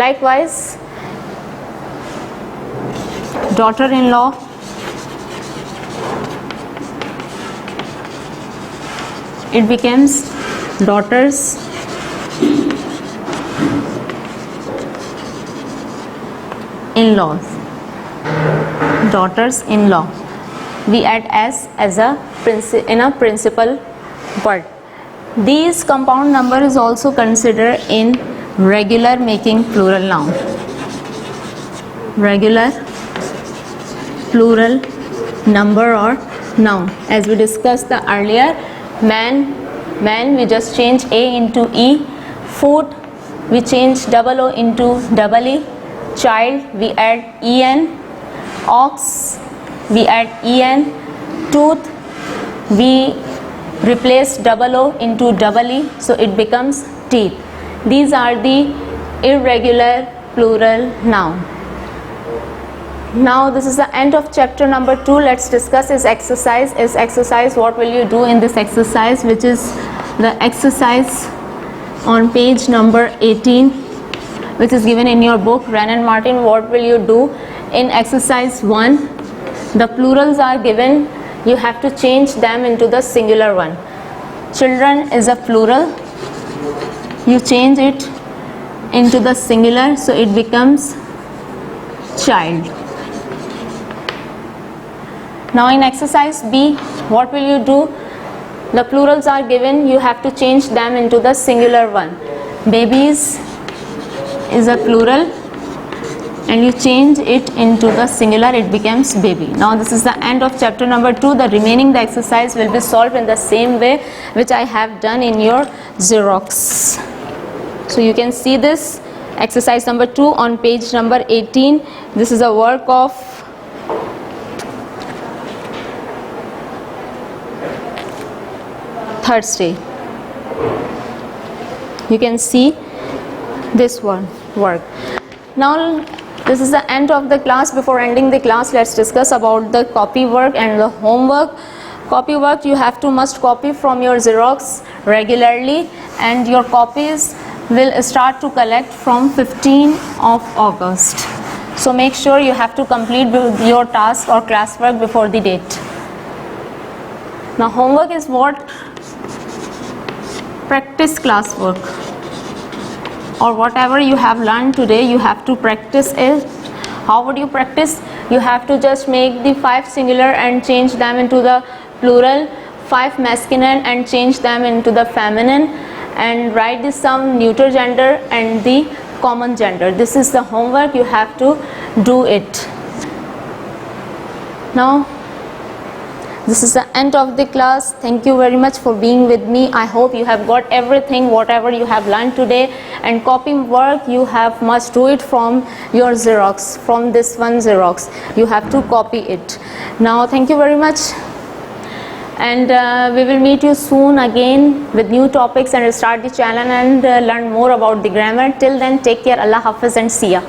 Likewise, daughter-in-law, it becomes daughters in-laws, daughters-in-law. We add s as a principal word. These compound number is also considered in regular making plural noun. Regular plural number or noun. As we discussed the earlier, man we just change a into e. Food we change double o into double e. Child we add en. Ox we add en. Tooth we replace double o into double e, so it becomes teeth. These are the irregular plural noun. Now this is the end of chapter number 2. Let's discuss this exercise. What will you do in this exercise, which is the exercise on page number 18, which is given in your book Wren and Martin. What will you do in exercise 1? The plurals are given. You have to change them into the singular one. Children is a plural. You change it into the singular, so it becomes child. Now in exercise B, what will you do? The plurals are given. You have to change them into the singular one. Babies is a plural, and you change it into the singular, it becomes baby. Now this is the end of chapter number 2. The remaining the exercise will be solved in the same way which I have done in your Xerox. So you can see this exercise number 2 on page number 18. This is a work of Thursday. You can see this one work. Now this is the end of the class. Before ending the class, let's discuss about the copy work and the homework. Copy work, you have to must copy from your Xerox regularly, and your copies will start to collect from 15th of August. So make sure you have to complete your task or classwork before the date. Now homework is what? Practice classwork, or whatever you have learned today, you have to practice it. How would you practice? You have to just make the 5 singular and change them into the plural, 5 masculine and change them into the feminine, and write the some neuter gender and the common gender. This is the homework. You have to do it. Now this is the end of the class. Thank you very much for being with me. I hope you have got everything, whatever you have learned today. And copy work, you have must do it from your Xerox, from this one Xerox. You have to copy it. Now thank you very much, and we will meet you soon again with new topics and start the channel and learn more about the grammar. Till then, take care. Allah Hafiz and see ya.